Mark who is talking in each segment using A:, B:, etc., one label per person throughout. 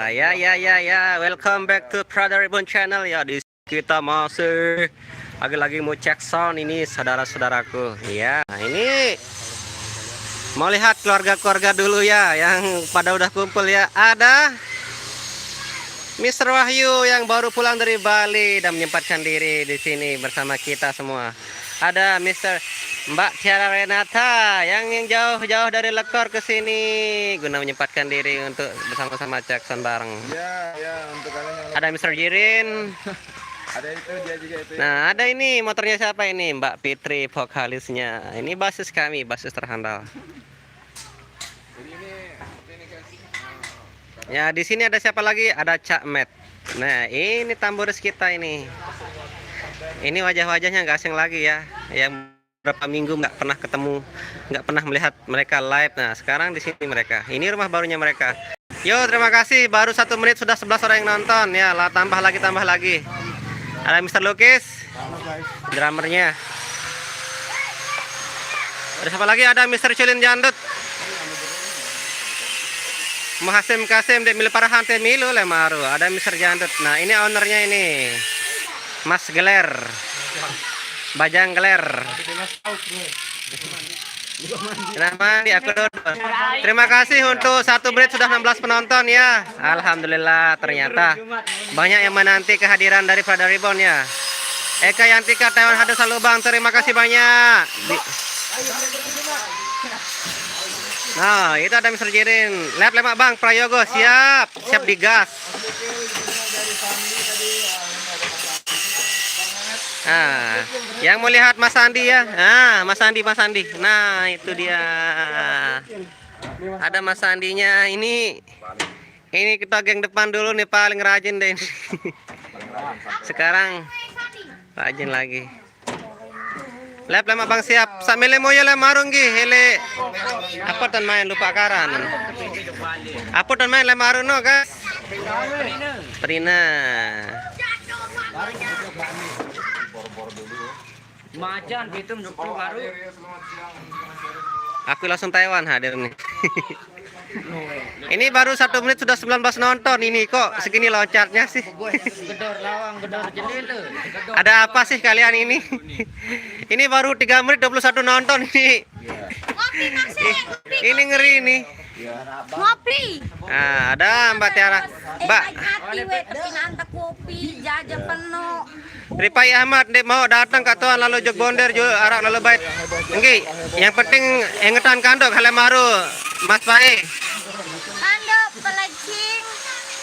A: Ya. Welcome back to Prada Ribbon Channel ya. Di kita masih lagi mau cek sound ini saudara-saudaraku. Ya, ini mau lihat keluarga-keluarga dulu ya yang pada udah kumpul ya. Ada Mr. Wahyu yang baru pulang dari Bali dan menyempatkan diri di sini bersama kita semua. Ada Mbak Tiara Renata yang jauh-jauh dari Lekor ke sini guna menyempatkan diri untuk bersama-sama Jackson bareng.
B: Ya, untuk kalian yang
A: Ada Mr. Jirin.
B: ada itu dia juga itu.
A: Nah, ada ini motornya siapa ini? Mbak Fitri vokalisnya. Ini basis kami, basis terhandal.
B: Jadi ini guys.
A: Ya, di sini ada siapa lagi? Ada Cak Met. Nah, ini tamburis kita ini. Ini wajah-wajahnya nggak asing lagi ya. Yang berapa minggu nggak pernah ketemu, nggak pernah melihat mereka live. Nah, sekarang di sini mereka. Ini rumah barunya mereka. Yo, terima kasih. Baru 1 menit sudah 11 orang yang nonton ya. Lah tambah lagi. Ada Mr. Lukis, drummernya. Ada siapa lagi? Ada Mr. Culin Jandut. Muhasim Kasim dek milik parahan teh milu lemaru. Ada Mr. Jandut. Nah, ini ownernya ini. Mas Geler. Bajang Geler. Terima kasih untuk 1 menit sudah 16 penonton ya. Alhamdulillah, ternyata banyak yang menanti kehadiran dari Prada Ribbon ya. Eka Yantika Taiwan Hades Salubang, terima kasih banyak. Nah, itu ada Mr. Jirin. Lihat lemak Bang Prayogo, siap digas. Nah, yang mau lihat Mas Andi ya. Nah, Mas Andi. Nah, itu dia. Ada Mas Andinya. Ini kita geng depan dulu nih, paling rajin deh. Sekarang rajin lagi. Lep lemak Bang siap. Samele moyo le marunggi hele. Apa tan main lupa karan. Apa tan main le maruno guys. Prina.
C: Macan itu dokter baru.
A: Aku langsung Taiwan hadir nih. Ini baru 1 menit sudah 19 nonton. Ini kok segini loncatnya sih.
C: Gedor lawang, gedor jendela.
A: Ada apa sih kalian ini? Ini baru 3 menit 21 nonton ini.
D: Ngopi masih.
A: Ini ngeri nih.
D: Ngopi.
A: Nah, ada Mbak Tiara. Mbak
D: Hati we tapi nanti kopi jajan penuh.
A: Ripai Ahmad dek mau datang ke tuan lalu jog bonder jul arak lalu bait. Enggi, yang penting engetan kandok hale maru Mas Pai.
D: Kando pelecing,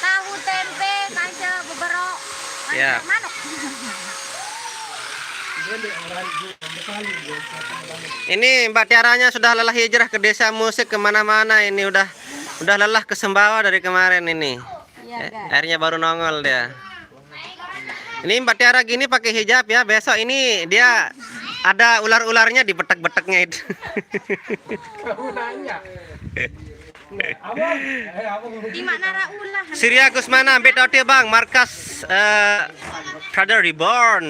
D: tahu tempe, kaca beberok.
A: Ya.
D: Manuk.
A: Ini Mbak Tiaranya sudah lelah hijrah ke desa musik kemana-mana. Ini udah lelah ke Sembawa dari kemarin ini. Akhirnya baru nongol dia. Ini Mbak Tiara gini pakai hijab ya. Besok ini dia ada ular-ularnya di betek-beteknya itu.
D: Di mana ulah?
A: Surya Gusmana BTOT Bang, markas Prada Ribbon.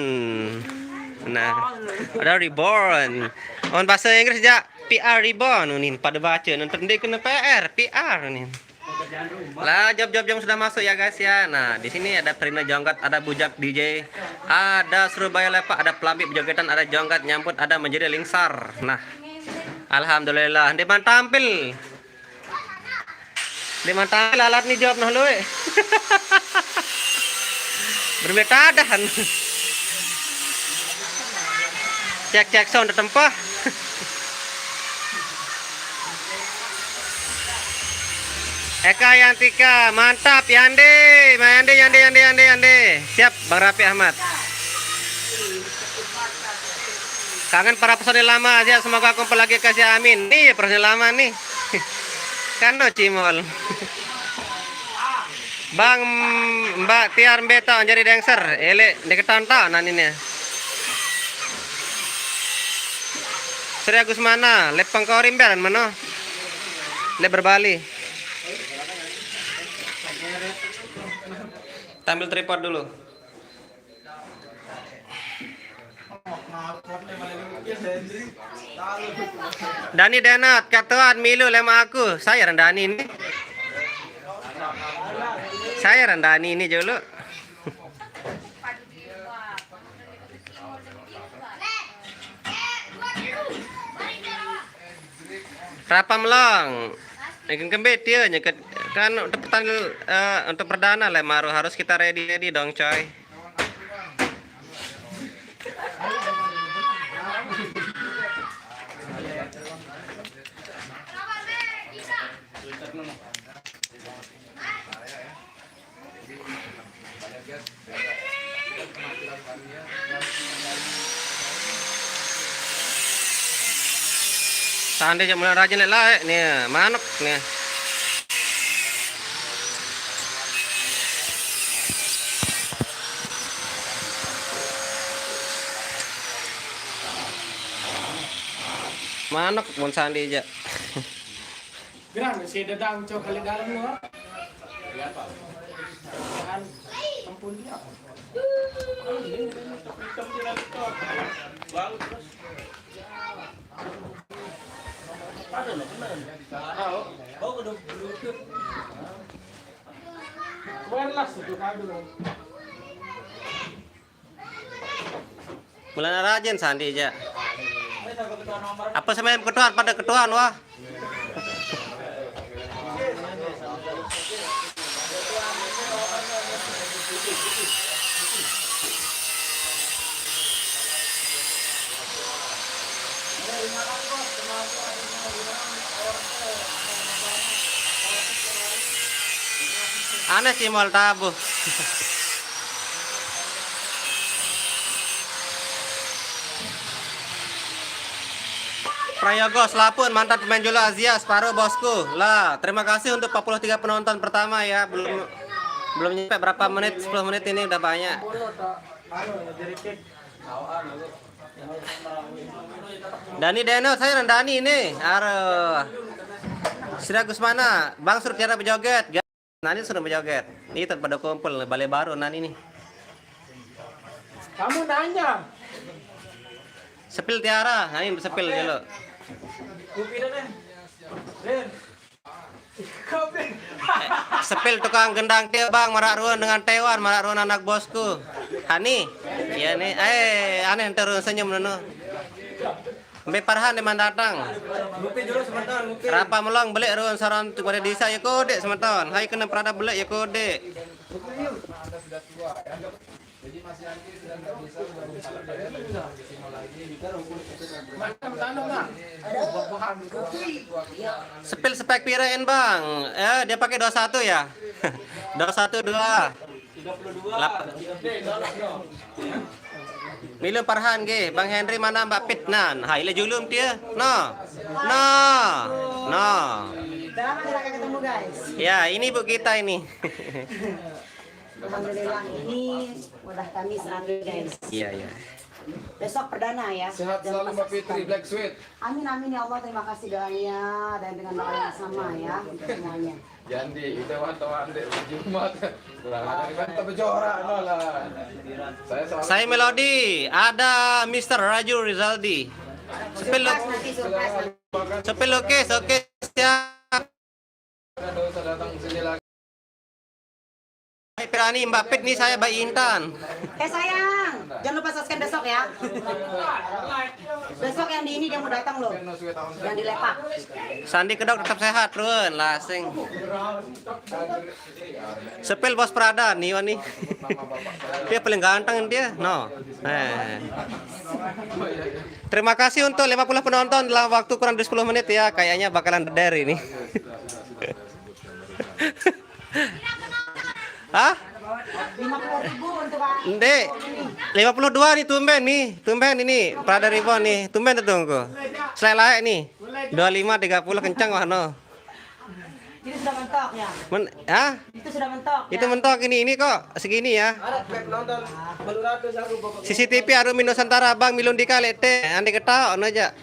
A: Nah, Prada Ribbon. On bahasa Inggris ya PR Ribbon nih pada baca nonton dia kena PR nih. Lah job yang sudah masuk ya guys ya. Nah, di sini ada Prina Jongkat, ada Bujak DJ, ada Surabaya Lepak, ada Pelambi Jogetan, ada Jongkat nyambut, ada menjadi lingsar. Nah, alhamdulillah dia tampil. Dia tampil alat nih jawab noh lu. Berbetadan. Cek sound tempah. Eka Yantika, mantap Yande. Siap Bang Rafi Ahmad. Kangen para personil lama aja, semoga kumpul lagi kasih amin. Nih personil lama nih. Kando cimol. Bang Mbak Tiar Beta jadi dancer. Ele deketan ta nanine. Surya Gusmana, lep pengkorim beran mana? Lep berbali. Tampil tripod dulu. Dani Denat, katuan milu lema aku. Saya Dani ini. Saya Randani ini dulu. Rapa melong. Ikan kembet dia nyekat kan untuk perdana lah Maru harus kita ready dong coy. Sandi jam mulai rajin lah nih manuk nih. Manuk pun sandi aja.
E: Geran si dadang cok kali dalam lo. Kan tempun dia.
A: Mulai rajin sandi aja. Apa sama ketuaan pada ketuaan wah. Aneh sih mal tabu. Prayogo Selapun mantan pemain bola Asia separuh bosku. Lah, terima kasih untuk 43 penonton pertama ya. Belum nyampe berapa menit, 10 menit ini udah banyak. Dani Deno, saya Dani ini. Aduh. Sudah Gusmana, Bang suruh cara berjoget. Nani suruh berjoget. Ini pada kumpul balai baru Nani ini.
E: Kamu nanya.
A: Sepil Tiara, Nani sepil dulu. Sepil tukang gendang dia bang marak ruan dengan tewan marak ruan anak bosku. Hani, iya nih, aneh terus senyum nono. Mbe Parhan deman datang. Rapa melong belik ruan saran pada desa ya kode semeton. Hai kena perada belik ya kode.
B: Jadi masih nanti sudah nggak bisa maksimal lagi
A: Sepil spek pirain bang. Dia pakai 21 ya. 21 2. 32. Milu Parhan ge, Bang Henry mana Mbak Pitnan? Hai le julum dia. No.
F: Dalam kita ketemu guys.
A: Ya, ini Bu kita ini.
F: Alhamdulillah ini udah Kamis guys.
A: Iya.
F: Besok perdana ya.
B: Sehat selalu Mbak Fitri Black Sweet.
F: Amin ya Allah, terima kasih doanya dan dengan doa yang sama ya untuk semuanya.
B: Jadi itu wartawan deh Jumat. Kurang ada kan berjorak lah.
A: Saya Melody, ada Mr. Raju Rizaldi. Sepil oke siap.
B: Dosa datang sini lagi.
A: Hai Pirani Mbak Pit nih saya Bayi Intan.
F: Sayang, jangan lupa subscribe besok ya. Besok yang di ini dia mau datang loh. Yang di Lepak.
A: Sandi Kedok tetap sehat Run, lasing. Sepil Bos Prada nih Wani. Dia paling ganteng dia. No. Terima kasih untuk 50 penonton dalam waktu kurang dari 10 menit ya. Kayaknya bakalan der ini. Hah?
F: 50.000 untuk
A: Ndek, 52 nih tumben ini Prada Ribbon nih, tumben tunggu. Selai nih, 25 30 kencang wah no.
F: itu sudah mentok ya. Itu sudah mentok.
A: Itu mentok ini kok segini ya. CCTV Arumi Nusantara Bang Milun Dika lete, andi ketawa ono aja.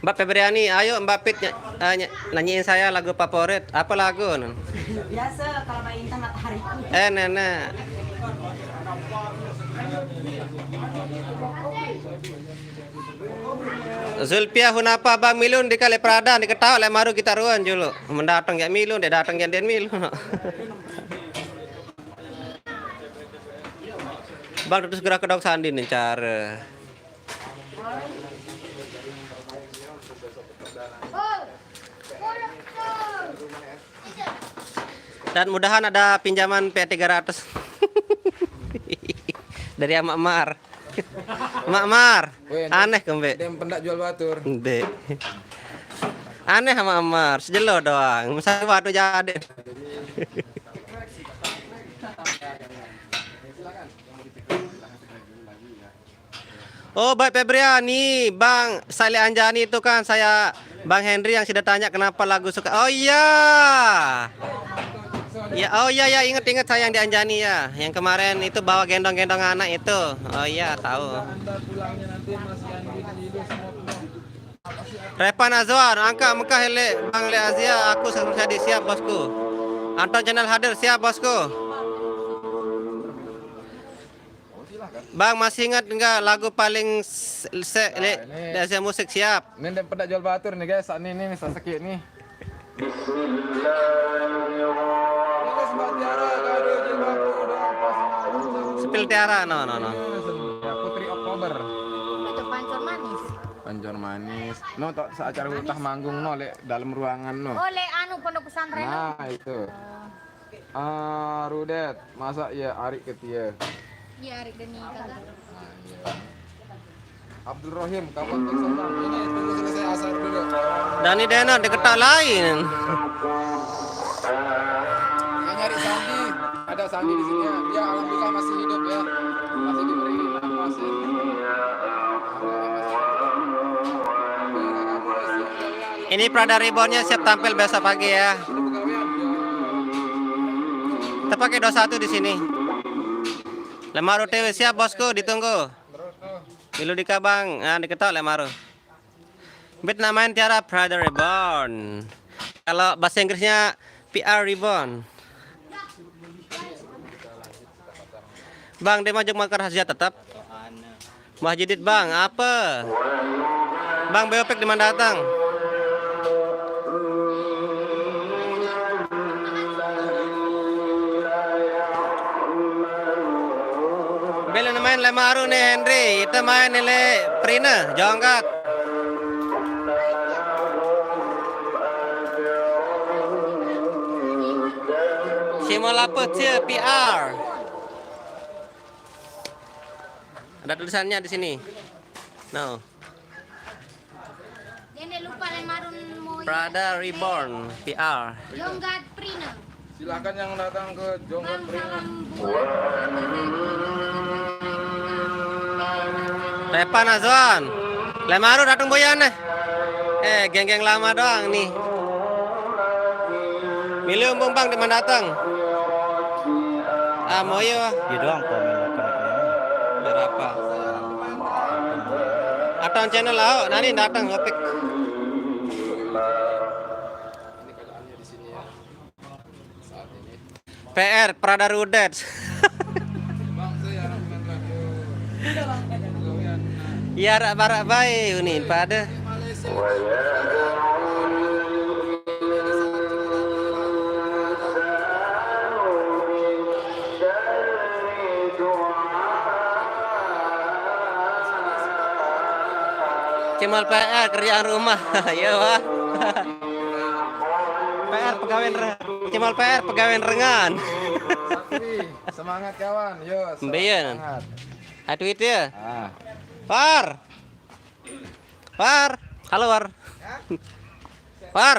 A: Mbak Febriani, ayo Mbak Pit nyanyiin saya lagu favorit. Apa lagu?
F: Biasa kalau Mbak Intan matahariku.
A: Nenek. Zulpia hunapa Bang Milun di Kali Prada di ketawa le maru kita ruan julu. Mendatang ya Milun, dia datang ya Den Milun. Bang terus gerak ke dok sandi nih cara. Dan mudahan ada pinjaman P300 dari Mak Mar. Mak Mar, aneh kembe.
B: Dem pendak jual batur.
A: Dek. Aneh sama Mar, sejelo doang. Masa waktu jadi. Oh, Baik Febriani, Bang Sali Anjani itu kan saya Bang Henry yang sudah tanya kenapa lagu suka. Oh iya. Ya, oh iya ya, inget saya yang di Anjani ya. Yang kemarin itu bawa gendong-gendong anak itu. Oh iya, tahu. Repan Azwar, angka Mekah hele Bang Le Azia, aku selesai siap bosku. Anton channel hadir siap bosku. Bang masih ingat enggak lagu paling Le Azia musik siap?
B: Ini dem pendak jual batur nih guys, saat ini saya sakit nih.
A: Sepil Tiara, no.
B: Putri Oktober.
D: Itu pancur manis.
B: Pancur manis. No, tok acara hutah manggung no lek dalam ruangan no.
D: Oleh anu pondok pesantren.
B: Nah, itu. Rudet, masa ya Arik ketia.
D: Iya, Arik Deni kagak.
B: Abdul Rohim, kapan Sultan? Ini tunggu selesai asar dulu.
A: Dani Dena deketak lain.
B: Yang nyari Sandi, ada Sandi di sini ya. Dia alhamdulillah masih hidup ya. Masih diberi nafas ya.
A: Ini Prada Reborn-nya siap tampil besok pagi ya. Kita pakai 21 di sini. Lemaru TV siap bosku, ditunggu. Milu di Kabang, nah diketok Lemaru. Bit namain Tiara Prada Reborn. Kalau bahasa Inggrisnya PR Reborn. Bang, dia maju makar khasiat tetap. Mahjidit Bang, apa? Bang Beopek di mana datang? Bela main Lemaru nih Henry, kita main nilai Prina, jongkat. Simolaput sih PR. Ada tulisannya di sini. No.
D: Ini lupa Lemarun mau
A: Prada Reborn PR.
D: Jonggat Prina.
B: Silakan yang datang ke Jonggot
D: Bang
B: Prima.
D: salam
A: Repan Azwan. Lemaru datang boyan nih. Geng-geng lama doang nih. Milih umbung Bang di mana datang? Ah, mau ya.
C: Dia doang komen
A: Berapa? Atau channel lah, nanti datang ngopik. PR Prada Rudet. Ya rak baik unin pada. Cemal PR kerjaan rumah. Ya wah. PR pegawai Cemal PR pegawai rengan.
B: Semangat kawan, yo.
A: Mbeyen.
B: Semangat.
A: Aduh itu ya.
B: Ah.
A: Par. Halo Par. Par.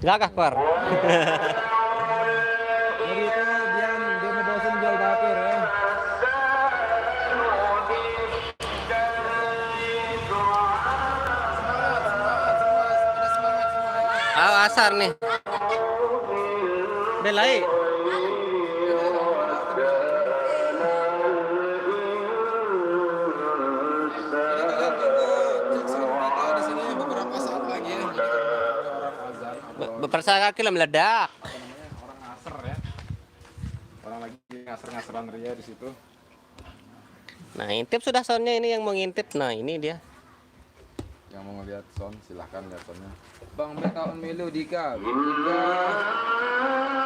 A: Gagah Par.
B: Jadi itu dia ngebosen jual dapur ya.
A: Asar nih. Belai. Perasaan kaki lah meledak.
B: Orang ngaser ya. Orang lagi ngaser-ngaseran ria di situ.
A: Nah, intip sudah soundnya ini yang mau ngintip. Nah, ini dia.
B: Yang mau ngeliat sound silahkan lihat soundnya. Bang Beta Melu Dika.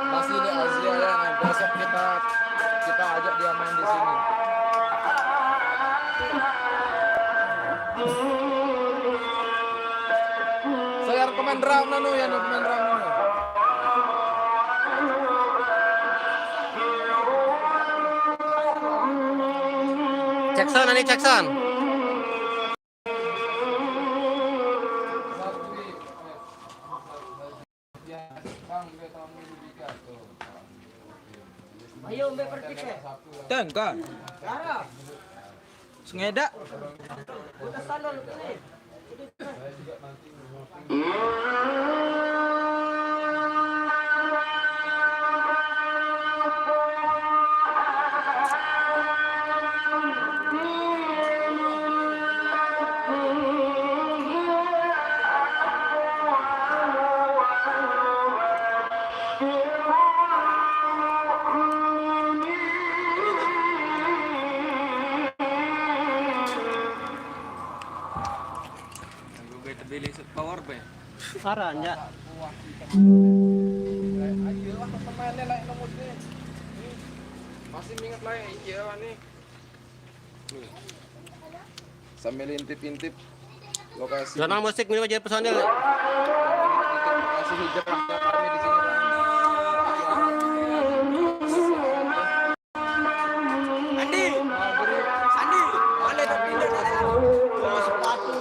B: Masih di Asia ya. Nah, besok kita ajak dia main di sini. Saya rekomen drum nanu ya, rekomen drum nanu.
A: Jackson, ini Jackson.
B: Bang Beta Melu Dika tuh.
C: Ayo mbak pergi ke.
G: Tengkan. Sengeda. Power bank.
A: Parah enggak.
B: Ayo lah temannya lah nomor ini. Masih ingat lah iya nih. Sambil intip-intip lokasi.
A: Zona musik ini jadi personil.
B: Lokasi hijrahnya kami di sini.
G: Andi. Andi. Boleh tak pindah ke sana? Bawa sepatu.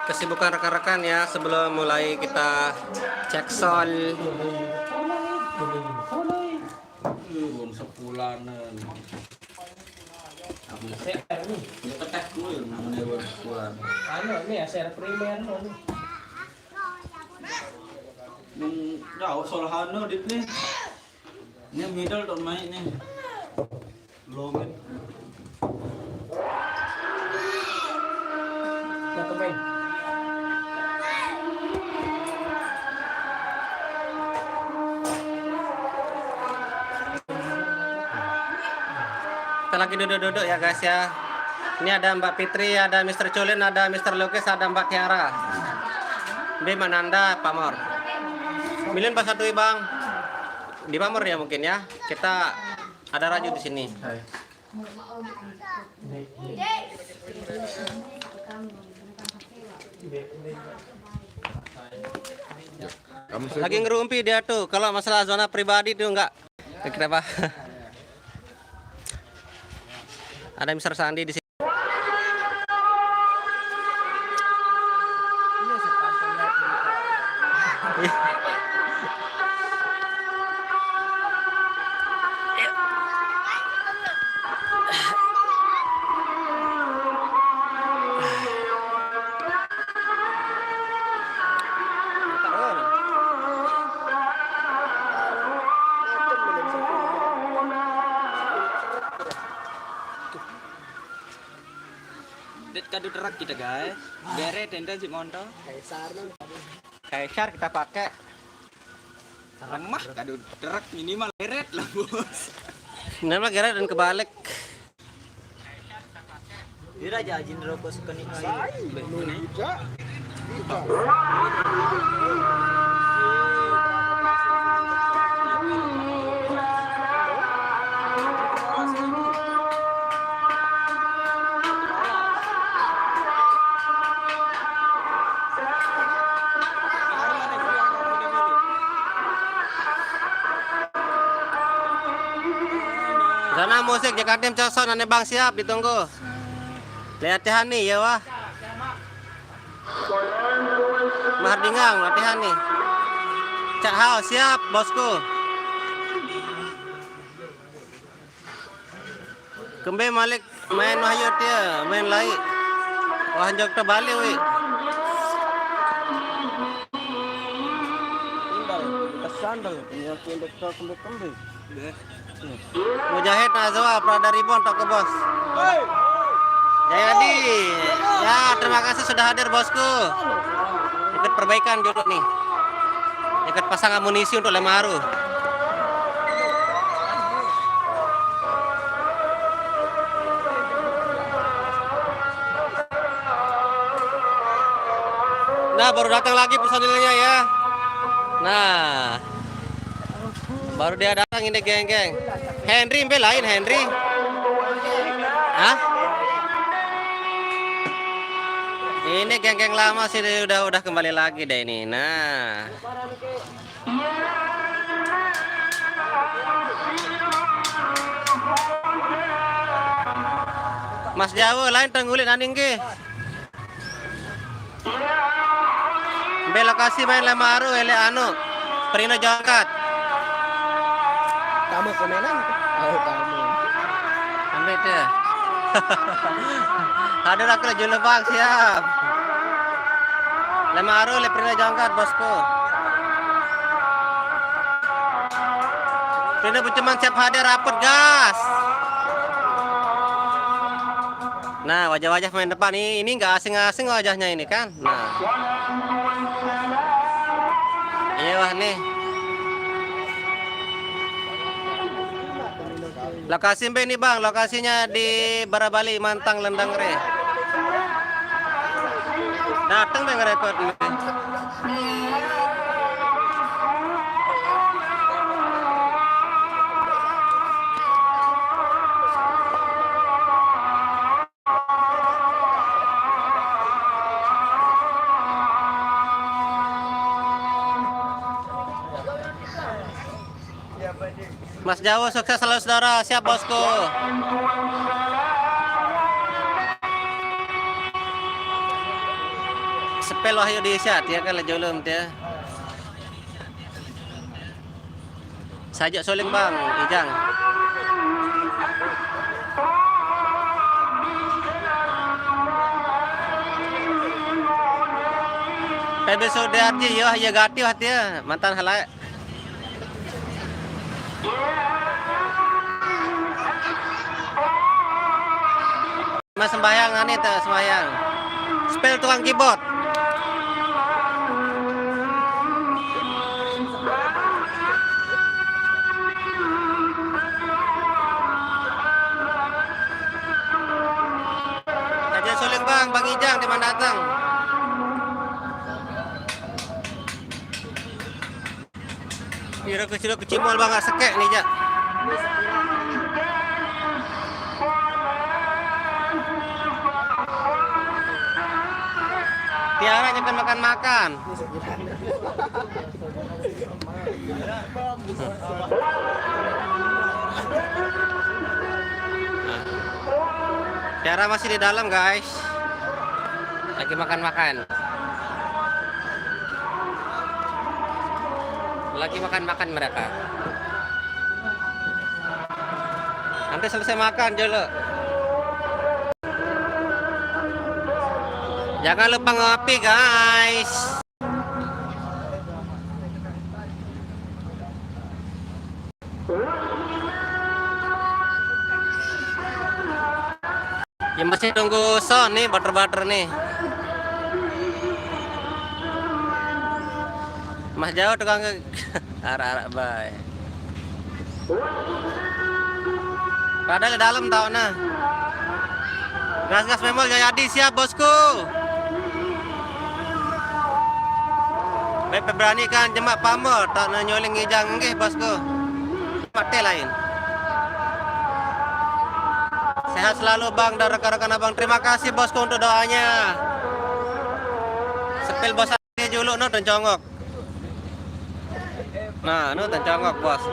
A: Kesibukan rekan-rekan ya sebelum mulai kita cek sound.
G: Sepulanan. Aku share nih. Tetek dulu namanya buat.
E: Ano, ini ya, share primer.
G: Nung daw solhano dit nih. Ini middle dot main nih. Longin.
E: Satu main.
A: Kita lagi duduk-duduk ya guys ya. Ini ada Mbak Fitri, ada Mr. Culin, ada Mr. Lukis, ada Mbak Tiara. Bim Ananda, Pamor. Milin pas satu bang. Di Pamor ya mungkin ya. Kita ada Raju di sini. Lagi ngerumpi dia tuh. Kalau masalah zona pribadi tuh enggak. Kenapa? Ada Mr. Sandi di sini.
G: Kadu terak kita guys. Bere tenda si monto.
A: Kaisar kita pakai.
G: Lemah kadu terak minimal beret lah bos.
A: Nama Gerard dan kebalik.
G: Ira jajin rokok sekeni air.
A: Zona musik Jakarta Coson ane bang siap ditunggu. Latihan nih ya wah. Mahardingang latihan nih. Cak Hao siap bosku. Kembe Malik main Wahyu dia main lai. Wah jog terbalik wi.
G: Sandal punya dokter kembe.
A: Mujahid Nazwa Prada Ribon tak ke bos. Jayadi, ya terima kasih sudah hadir bosku. Ikut perbaikan dulu nih. Ikut pasang amunisi untuk Lemaru. Nah, baru datang lagi personilnya ya. Nah, baru dia datang ini geng-geng. Henry lain Henry. Hah? Ini geng-geng lama sih udah kembali lagi deh ini. Nah. Mas Jawa lain tenggulit aning ge. Lokasi main Lemaru ele anu Perino Jongkat.
B: Kamu komenan? Oh, kamu.
A: Ambil deh. Hadir aku Julebang siap. Lemaru le Perino Jongkat bosku. Perino Buceman siap hadir rapet gas. Nah, wajah-wajah main depan ini nggak asing-asing wajahnya ini kan. Nah. Iya wah nih. Lokasi mbak ini bang, lokasinya di Barabali Mantang Lendang Re. Datang bang rekod ini. Mas Jawa sukses selalu saudara, siap bosku. Sepel Wahyu Disyat ya kan lejolum dia. Sajak soling bang, Ijang. PB Sudarji ya gati ya mantan halai. Mas sembayang aneh tuh sembayang. Spell tukang keyboard. Aja suling bang, Bang Ijang di mana datang? Kira kecil kecimol bang, gak sekek nih jak. Tiara jangan makan-makan. Tiara masih di dalam guys. Lagi makan-makan. Lagi makan-makan mereka. Nanti selesai makan dulu. Jangan lupa ngopi guys. Ya masih tunggu son nih, butter nih. Mas Jawa tukang arak-arak bay. Padahal di dalam tau nah. Gas-gas memol Jayadi siap bosku. Baik berani kan jemak pamor tak nyoling Ijang nggih bosku. Mate lain. Sehat selalu bang dan rekan-rekan abang. Terima kasih bosku untuk doanya. Sepil bos aja dulu no tencongok. Nah, no tencongok bos.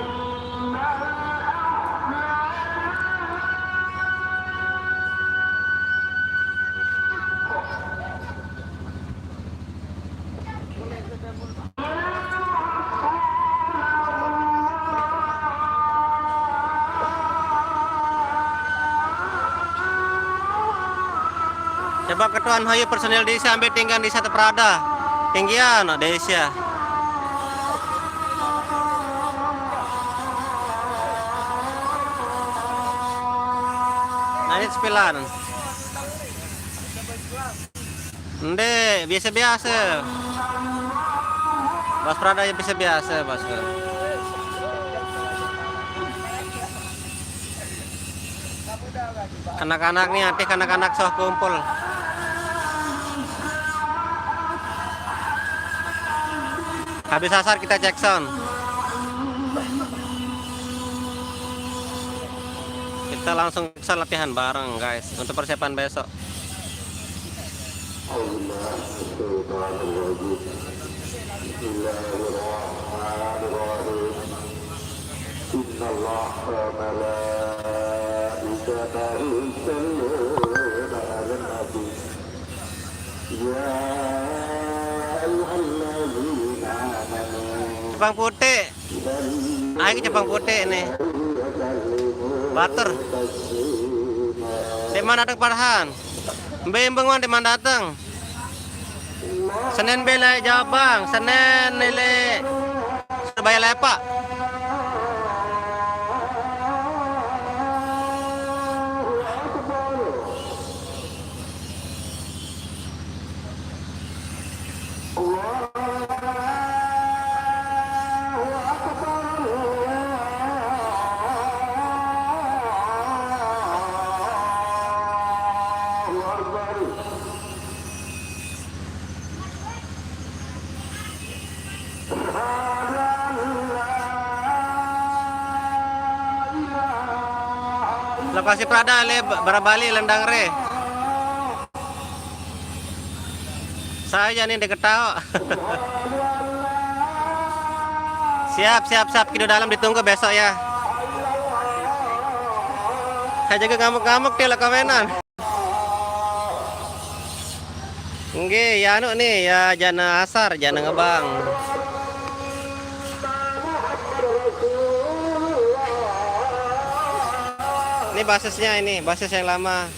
A: Coba ketuan hayu personil desa ambil tinggal di satu Prada. Tinggian no desa. Nah ini sepilan. Nde, biasa-biasa. Bos Prada ya biasa-biasa, bosku. Anak-anak nih, anak-anak soh kumpul. Habis asar kita cek sound. Kita langsung latihan bareng guys untuk persiapan besok. Jepang putih. Ayo ke Jepang putih nih. Batur. Di mana datang Farhan? Mbeng di mana datang? Senin bela Jabang, Senin nilai Surabaya Lepak. Lokasi Prada le Barabali Lendang Re. Saya nih deket tahu. Siap Kido dalam ditunggu besok ya. Saya jaga ngamuk-ngamuk dia lah komenan. Nggih, ya anu nih ya jana asar, jana ngebang. Ini basisnya ini, basis yang lama.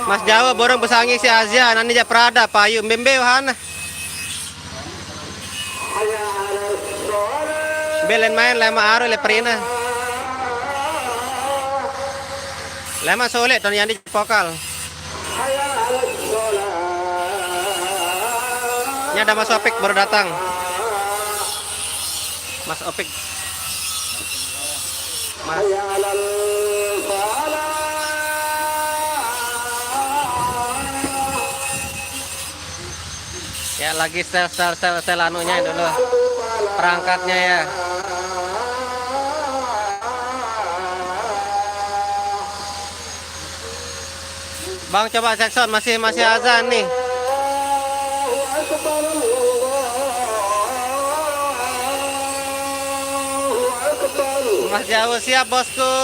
A: Mas Jawa borong besangi si Azia, nanti ja Prada, payu, mbembe wahana. Belen main lema aro le perina. Lema solek ton yang di pokal. Ini ada Mas Opik baru datang. Mas Opik. Mas. Ya lagi stel anunya dulu. Perangkatnya ya. Bang coba cek sound masih azan nih. Mas Jawa siap bosku.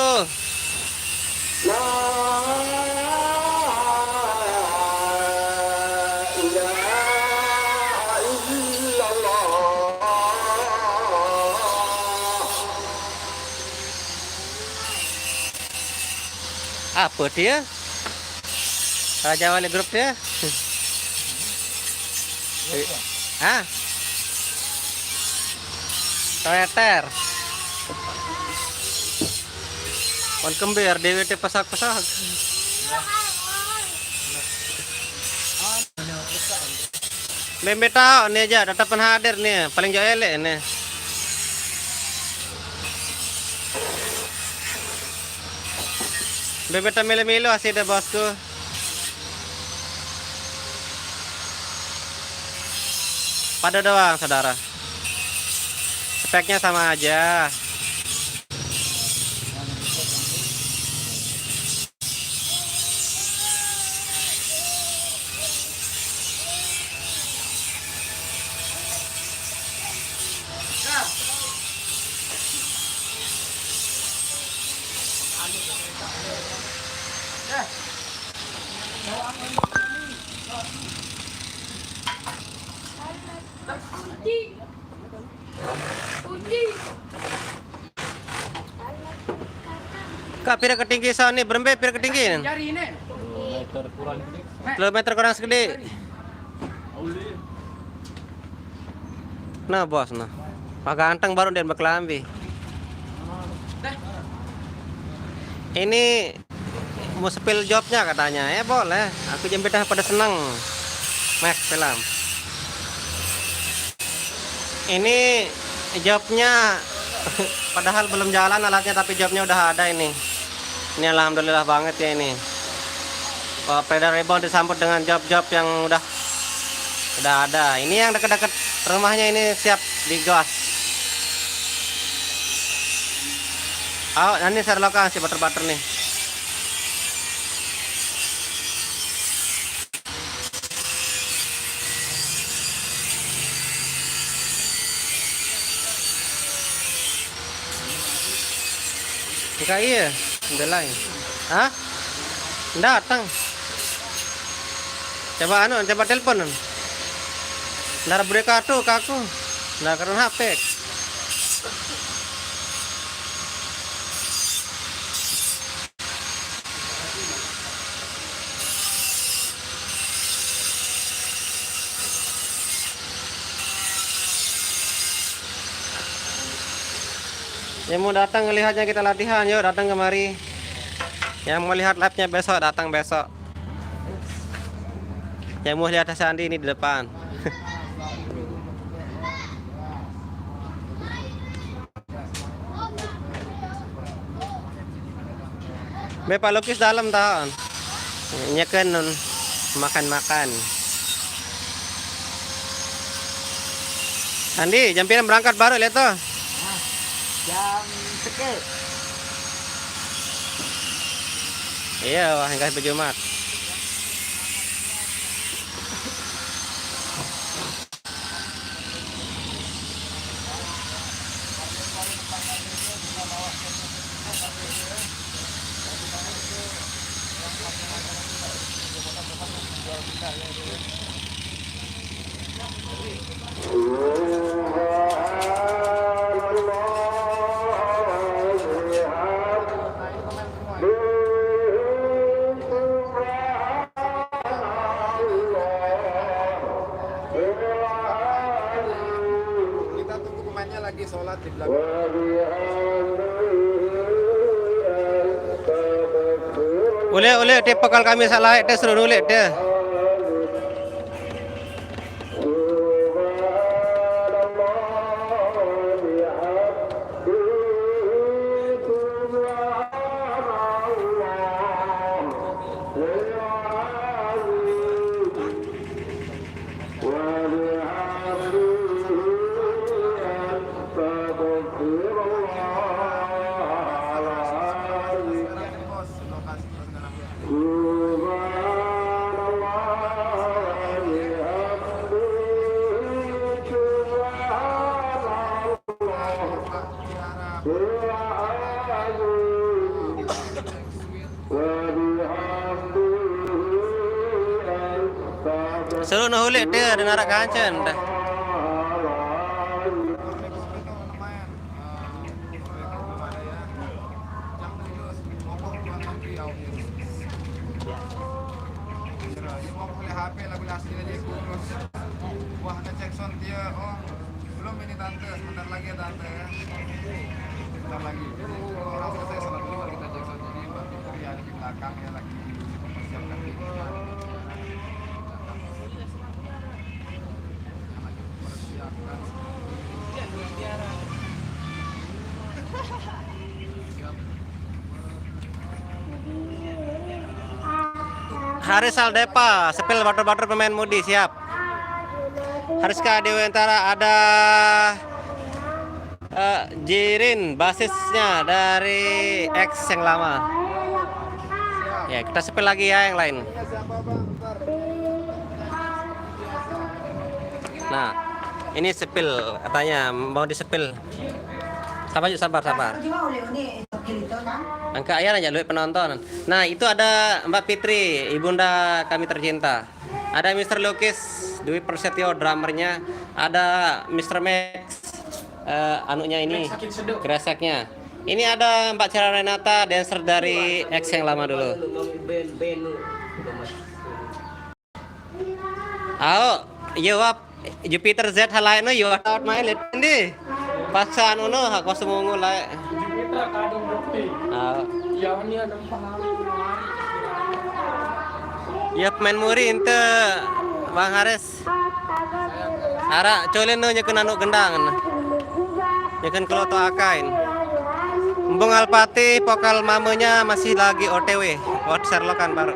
A: Apa dia? Raja Wali grup dia? Hah? Toyeter. Kon kember DWT pasak-pasak. Membe tahu nih aja tetapan hadir nih, paling jauh elek nih. Membe tak milo-milo asih deh bosku. Pada doang saudara. Speknya sama aja. Kak, pira ketinggi sana berembe pira ketinggi?
E: Jari ini.
A: Kilometer kurang segede. Nah bos nah. Pak ganteng baru dan berkelambi. Ini mau spill jobnya katanya. Boleh. Aku jemput dah pada senang. Max film. Ini jobnya padahal belum jalan alatnya, tapi jobnya udah ada ini. Ini alhamdulillah banget ya ini. Pedal Ribbon disambut dengan job-job yang udah ada. Ini yang dekat-dekat rumahnya ini siap digas. Oh, ini saya lokasi bater-bater nih. Enggak iya, udah lain. Hah? Datang. Coba telepon. Ntar beri kartu ke aku. Ntar karena HP. Yang mau datang melihatnya kita latihan, yuk datang kemari. Yang mau lihat live-nya besok datang besok. Yang mau lihat Sandi ini di depan. Pak lukis dalam tahun. Nyeken makan-makan. Andi, jam pirang berangkat baru lihat tuh.
F: Jam seke.
A: Iya, wah enggak berjumat.
B: Kita tunggu pemainnya lagi sholat di belakang.
A: Boleh tipikal kami salah itu suruh nulis deh. Suruh nulis dia ada narak kancan dah.
B: HP lagu asli aja kurus. Wah, ngecek sound dia. Oh, belum ini tante, sebentar lagi ya tante ya. Sebentar lagi. Kalau orang selesai sholat dulu baru kita cek sound. Jadi Mbak Fitri ada di belakang ya lagi mempersiapkan diri.
A: Haris Aldepa, sepil bater-bater pemain mudi siap. Hariska Dewantara ada Jirin basisnya dari X yang lama. Ya kita sepil lagi ya yang lain. Nah ini sepil katanya mau disepil. Sabar. Angka ayah aja lu penonton. Nah itu ada Mbak Fitri, ibunda kami tercinta. Ada Mr. Lukis, Dwi Persetio drummernya. Ada Mr. Max, anunya ini, kreseknya. Ini ada Mbak Cera Renata, dancer dari X yang lama dulu. Ayo, Jupiter Z halaino you out my list. Paksaan uno hak kos mungu lah.
E: Kita kadang dokter.
A: Ah,
E: Ya ini ada pengalaman.
A: ya pemain muri ente Bang Haris. Ara colen no nyekeun anu gendang. Nyekeun keloto akain. Embung Alpati vokal mamanya masih lagi OTW. Buat Sherlockan baru.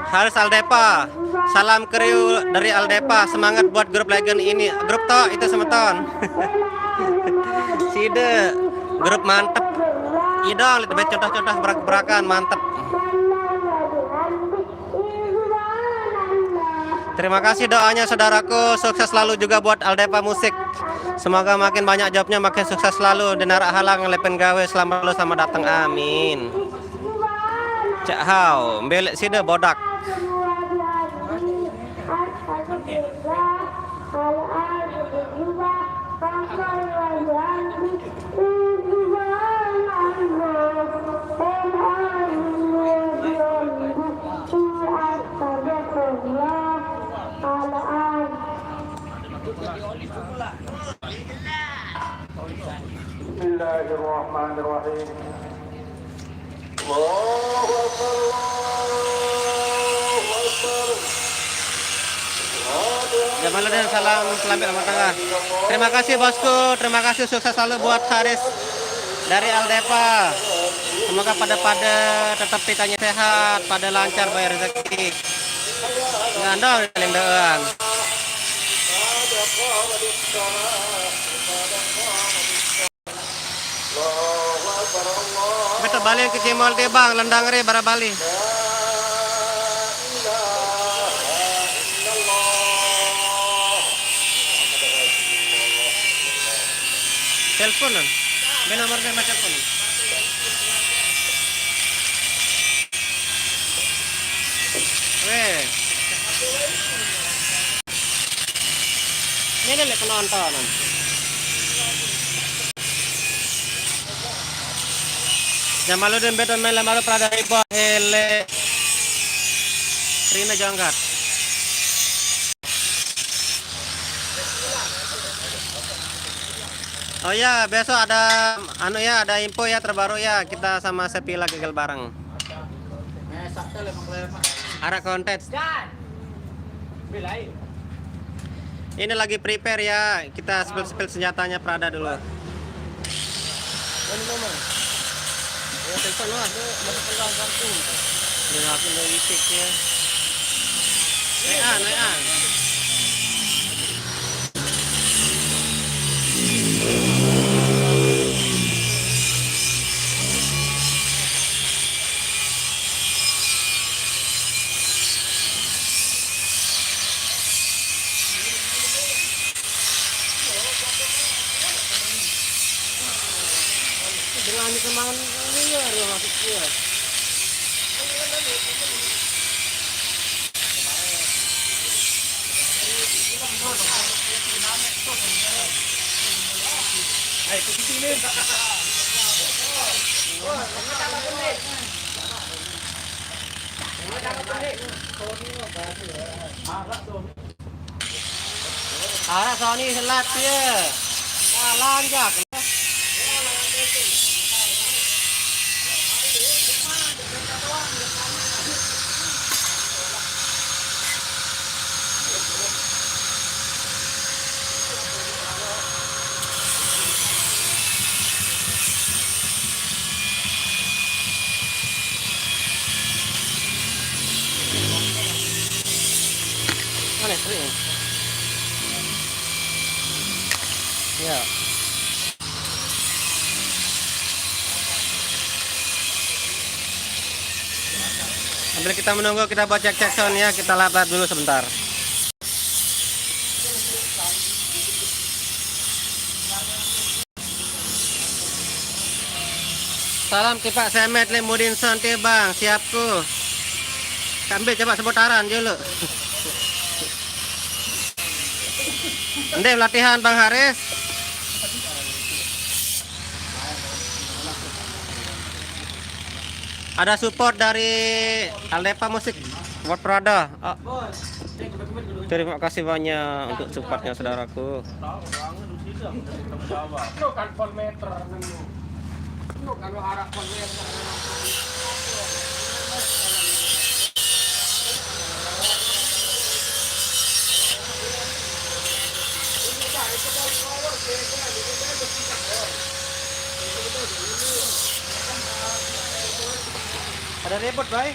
A: Haris Aldepa. Salam kriu dari Aldepa. Semangat buat grup Legend ini. Grup toh itu semeton. Side grup mantep. Idong lihat contoh-contoh berak-berakan mantep. Terima kasih doanya saudaraku, sukses selalu juga buat Aldepa Musik. Semoga makin banyak jobnya, makin sukses selalu. Denarak halang lepen gawe selama lu sama datang, amin. Cak hau, belek sida bodak.
B: Bismillahirrahmanirrahim. Allahu Akbar, Allahu Akbar.
A: Jamaluddin salam selamat rumah tangga. Terima kasih bosku, terima kasih sukses selalu buat Haris dari Aldepa. Semoga pada tetap pitanya sehat, pada lancar bayar rezeki. Ngandong yang doang. Betul balik ke Cimol deh bang, lendang re bara balik. Telepon kan? Nomornya macam telepon. Weh. Ini lek penonton. Jamaluddin beton main lamar Prada Ibu hele. Rina Janggat. Oh ya, besok ada ada info ya terbaru ya. Kita sama Sepila gagal bareng. Arah konten. Ini lagi prepare ya. Kita spill senjatanya Prada dulu. Ya telepon lah, masuk pegang kartu. Dengan aku dari itik ya. Naik. Dengan kemangan liar ya masuk dia. Ayo ke sini. Arah Sony selat dia. Lanjak. Mana sih? Ya. Sambil kita menunggu, kita buat cek sound ya, kita lap dulu sebentar. Salam ke Pak Semet Lemudin Son bang, siapku. Ambil coba seputaran dulu. Ndek latihan Bang Haris. Ada support dari Aldepa Musik buat Prada. Oh. Terima kasih banyak untuk supportnya saudaraku.
G: Tahu bangun di situ dari teman Jawa.
E: Lu kan pol meter lu kalau arah pol meter.
A: Ada repot, Bay.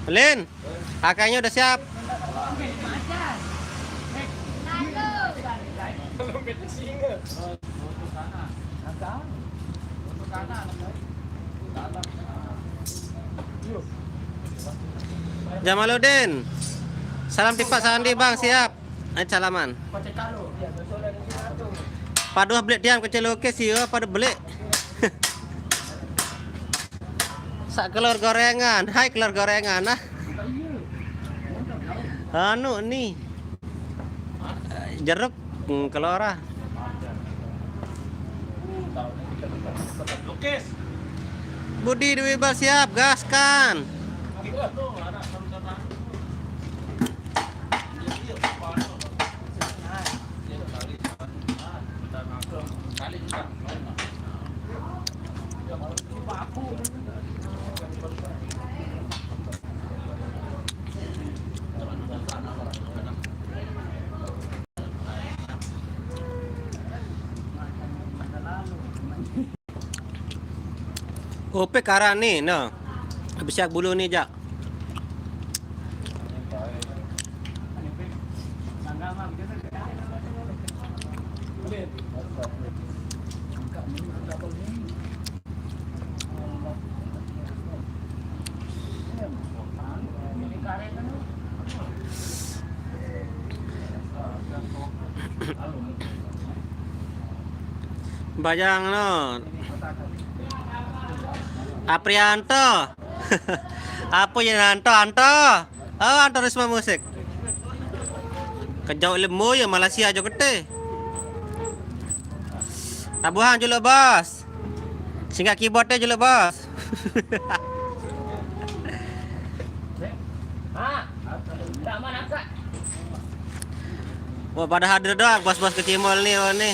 A: Lin, kakaknya udah siap. Jamaluddin, salam tipak Sandi bang, siap. Ayo salaman. Paduh belik diam kecil oke sih yo, pada belik. Sak kelor gorengan, hai kelor gorengan nah. Anu nih. Jeruk kelor ah.
G: Lukis.
A: Budi Dewi Bal siap, gaskan. Ope karan nih, no. Habis yak bulu nih, Jak. Bayang no. Aprianto. Apa ya Anto? Oh, Anto Risma Musik. Kejauh lemu ya Malaysia aja gede. Tabuhan juga bos. Sehingga keyboardnya juga bos. Wah pada hadir doang bos-bos kecimol nih oh nih.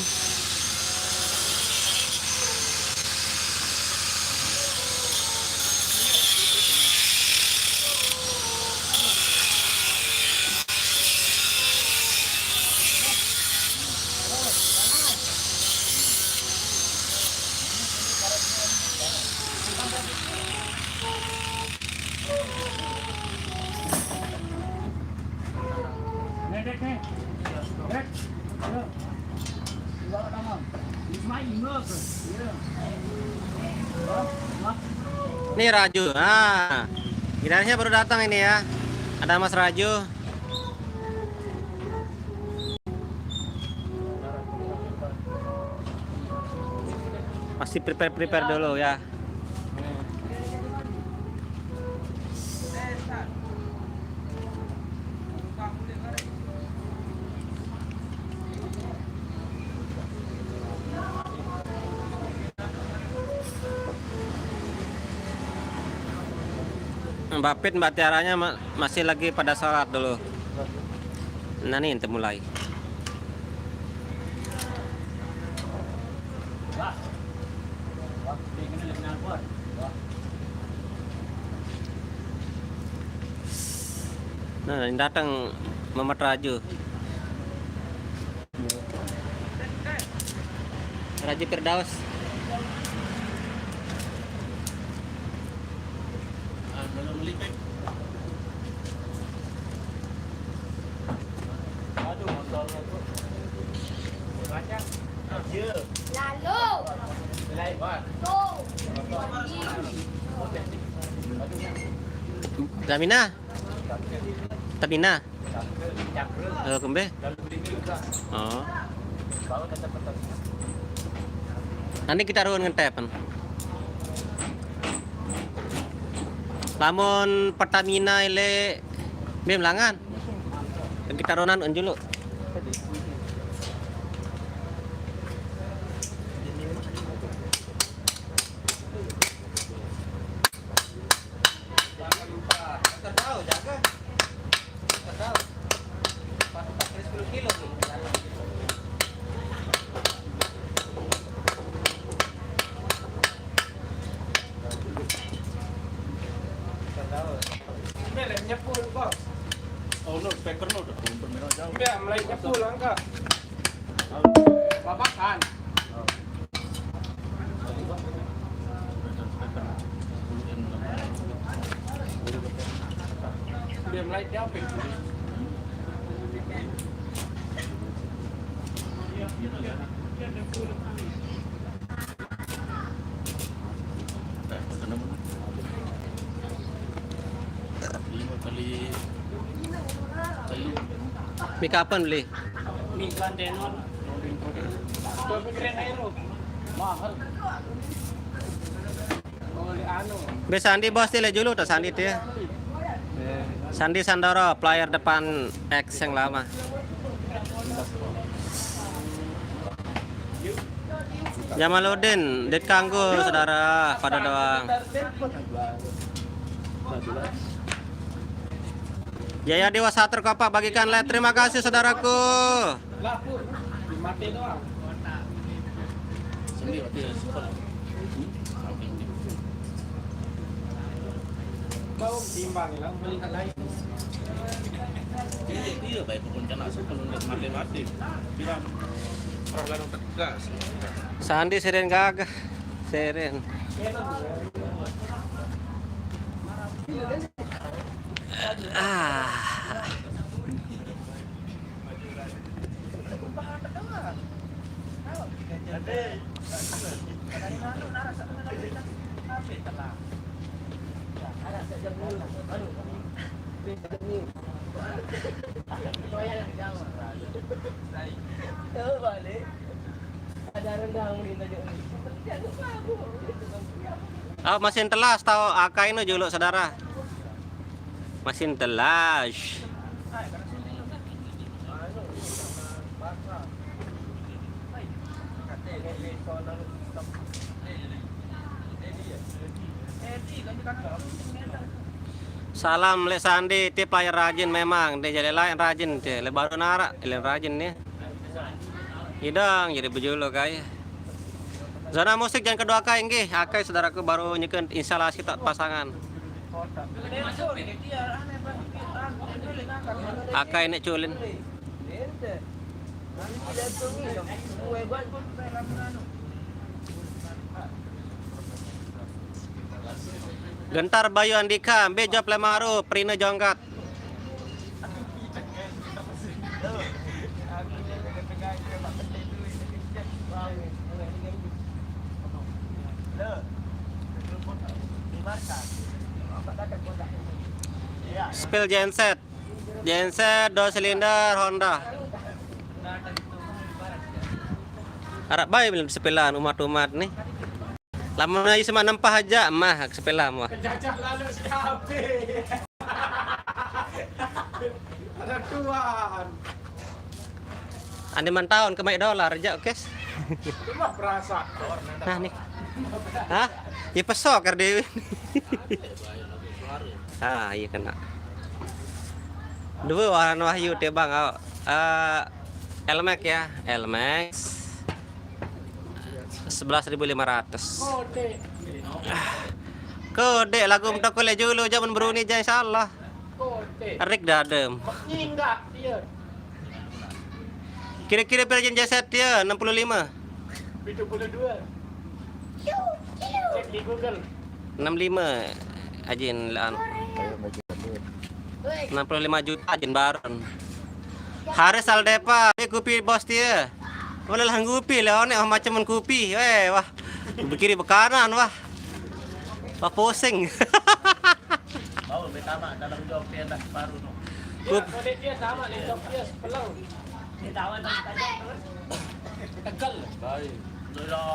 A: Ini Raju. Ah. Gitarnya baru datang ini ya. Ada Mas Raju. Masih prepare dulu ya. Mbak Pit, Mbak Tiaranya masih lagi pada sholat dulu. Nah nih, mulai. Nah, ini datang Muhammad Raju. Raju Firdaus. Tamina. Kembe. Oh. Nanti kita ruang ngetepan. Lamun Pertamina ile bim langan. Kita ronan unjulu. jaga. Tahu. 10 kilo nih.
E: Mulai nyepul bos.
G: Oh no, speaker no udah bermerah jauh.
E: Udah mulai nyepul angka. Babakan. Udah mulai diapin.
A: Mie kapan beli?
E: Mie kandenon. Kau pikirin aero. Mahal. Oleh anu.
A: Be Sandi bos dia dulu tuh Sandi dia. Sandi Sandoro, player depan X yang lama. Jamaluddin, Dit Kanggo, saudara, pada doang. Jaya Dewa Sater Kopak bagikan live. Terima kasih saudaraku.
E: Lapur. Mati doang. Mau timbang lang beli lain.
G: Iya baik perencana sebelum matematik. Bilang orang tegas.
A: Sandi seren gagah. Seren. Oh, mesin telas tahu AK ini juluk saudara. Mesin telas. Salam Le Sandi, tip player rajin memang. Dia jadi lain rajin dia. Le baru nara, le rajin nih. Idang jadi bejulu kayak. Zona musik yang kedua kali nggih, akai saudaraku baru nyekeun instalasi tak pasangan. Akai nek culin. Gentar Bayu Andika, Bejo Plemaru, Prina Jongkat. Spill genset. Genset 2 silinder Honda. Harap baik belum sepelan umat-umat nih. Lama aja sama nempah aja mah sepelan mah.
E: Jajah lalu siapa? Ada tuan.
A: Andi mantauan ke $1 aja oke.
E: Cuma berasa.
A: Nah nih. Hah? Ya pesok kan Dewi. Ah iya kena. Dua warna wahyu teh bang. Elmax ya, Elmax 11.500. Kode lagu untuk kuliah dulu zaman Brunei aja insyaallah. Rik dadem.
E: Enggak, iya.
A: Kira-kira pelajaran jaset dia 65.
E: 72. Cek di Google.
A: 65 ajin laan. 65 juta ajin baron. Haris Aldepa, kopi bos dia. Boleh lah kopi lah, nek macam kopi. Wah. Berkiri bekanan wah. Wah pusing.
G: Oh, betama dalam job dia dah baru no.
E: Ya, kode dia sama nih, job dia sepelang.
C: Ditawan terus.
E: Tegal.
G: Baik. Dolo.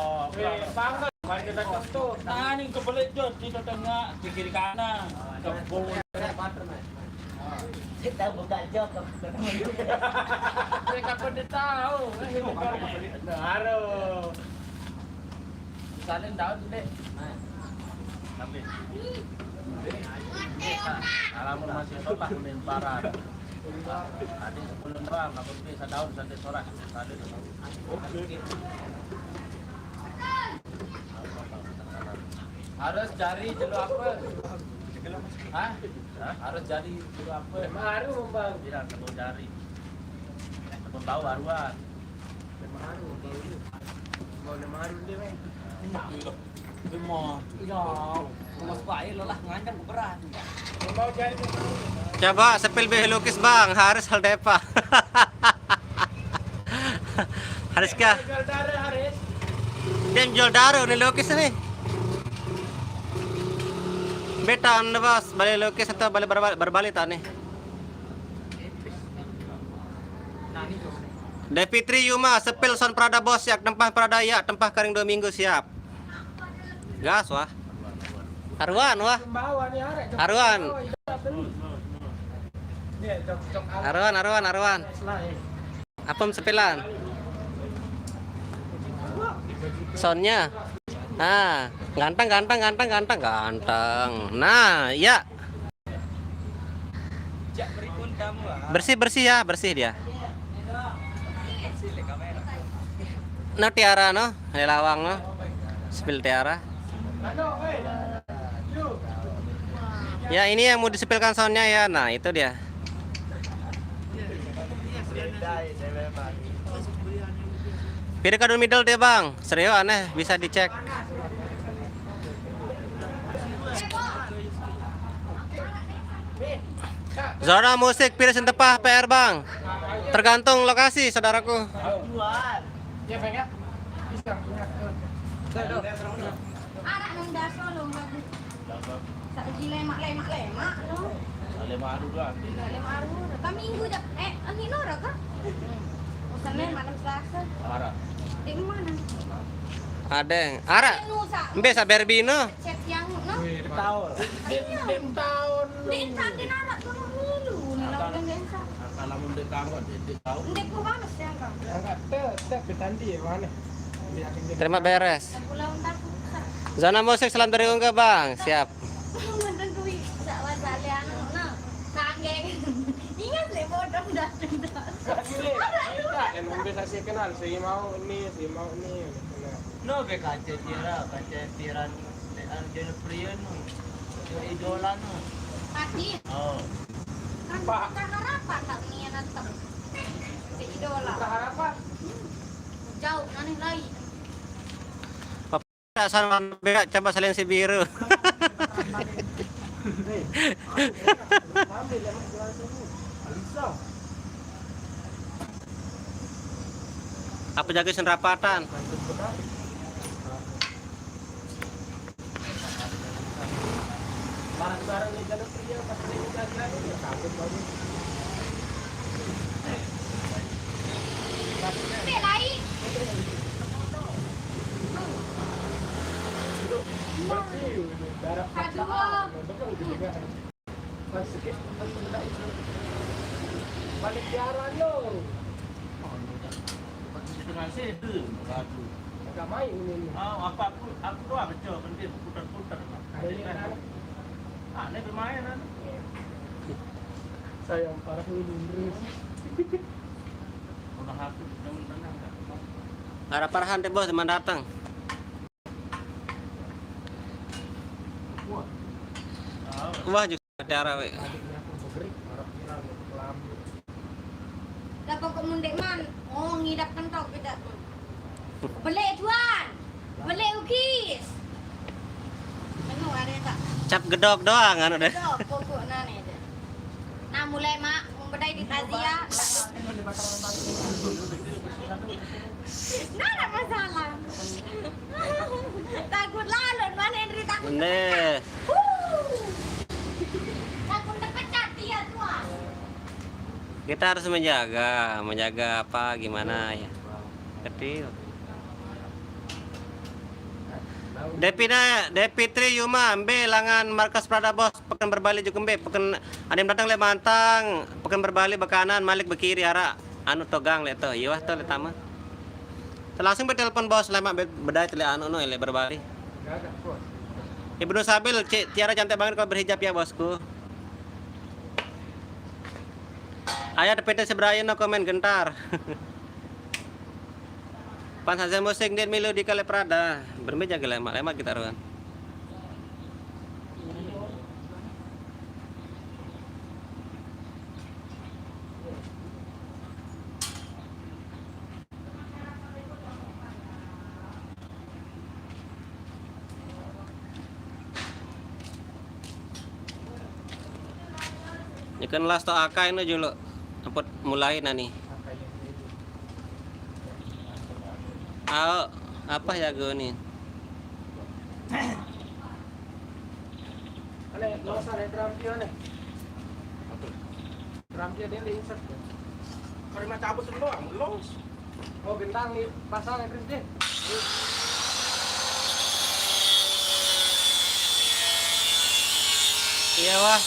E: Bangga. Mari kita contoh.
G: Nah, ini kebelit jod di tengah, di kiri kanan. Kebun.
C: Kita buka job.
E: Mereka pada tahu. Baru.
C: Saling daun deh.
G: Tapi
H: Alamun masih tolak main parah. Tadi sebelum doang, aku bisa daun sampai sorak. Tadi harus cari jalur apa? Hah? Harus cari jalur apa?
E: Maru bang.
H: Tidak perlu cari. Perlu tahu haruan.
E: Maru bang. Mau maru dia bang.
G: Semua.
C: Ya, mas baik lo lah ngancan berat.
E: Mau cari.
A: Coba sepil beh lukis bang, harus hal depa. Harus kah?
E: Jual darah Haris.
A: Dia jual daru nih lukis nih. Beta anda bos, balik lukis atau balik berbalik tani? Devitri Yuma, sepil son Prada bos yak, tempah Prada ya, tempah kering 2 minggu siap. Gas wah. Arwan wah.
E: Bawa nih Haris.
A: Arwan.
E: Nih, cok
A: Arwan. Apem sepilan. Sonnya. Ah, ganteng. Nah, ya. Bersih ya, bersih dia. No tiara no, lelawang no. Sepil tiara. Ya, ini yang mau disepilkan soundnya ya. Nah, itu dia. Pilih kadun middle dia bang, serius aneh bisa dicek. Zona musik pilih sentepah PR bang, tergantung lokasi saudaraku.
E: Ya bang ya. Bisa.
D: Anak nang daso lo. Sa gila lemak lo.
H: Lima aru doang.
D: Lemak aru. Kami minggu dah. Ani nora ka? Senin malam Selasa.
H: Parah.
D: Di mana?
A: Ada, ara, mbe sabar bino.
D: Cek yang no.
E: Tahun. Tahun.
D: Di insan di anak tu milu. Nilaw dan densa.
H: Alamun dia tangkap, dia tahu.
D: Hindi ko banas yang ka.
E: Angkat te petandi mana?
A: Terima beres.
D: Pulau entar.
A: Zona musik selam dari Unggah bang, siap.
D: Mandan duit sa wasali ano na. Sageng. Ingat le bodong dah.
E: Yang bisa sih kenal, si mau ni.
C: No be kaca tiran Arjuna Priyo no. Idola no.
D: Pati.
C: Oh.
D: Kan harapan tak niya na to. Si idola.
E: Harapan.
D: Jauh nanti lagi.
A: Sama beda coba salin si biru. Apa jaga senrapatan?
E: Barang-barang di jalur Priyo pas ini jalan ya takut bagus.
D: Hindi lagi.
E: Darah
D: Aduh.
E: balik siaran lo.
H: Dengan itu, lagu.
E: Gak main ini.
H: Aku doa betul, penting putar-putar.
E: Ada yang anak.
H: Ini bermain kan?
E: Sayang parah ini.
H: Udah aku tenang kan?
A: Ada parahan deh bos teman datang. Wah juga tiara we.
D: Dapat kok mundek man. Oh, ngidap kentok kita. Beli tuan. Beli ukis. Anu ada tak?
A: Cap gedok doang anu deh.
D: Dok, pokok nane deh. Nah, mulai mak membedai di Tazia. Nah, ada masalah. Takut lalun mana yang takut.
A: Nih.
D: Takut terpecah dia tuan.
A: Kita harus menjaga apa gimana ya. Kecil. Devitri Yuma, mbe langan markas Prada bos, pekan berbalik juga mbe, pekan ada yang datang le mantang, pekan berbalik ke kanan, malik ke kiri ara, anu togang le to, iya to le tama. Langsung be telepon bos, lama bedai tele anu no le berbalik. Ibnu Sabil, Tiara cantik banget kalau berhijab ya bosku. Ayah PT Sebrayan no komen gentar. Pan hasil musik dia milu di Kale Prada. Bermeja ke lemak kita ruan. Ikan las to akai no julo. Amput mulai nani. Apa ya gue nih?
E: Ale, los ada drum dia nih. Drum dia insert. Kalau mah cabut doang, los. Oh, bintang nih pasang ya Chris deh.
A: Iya wah.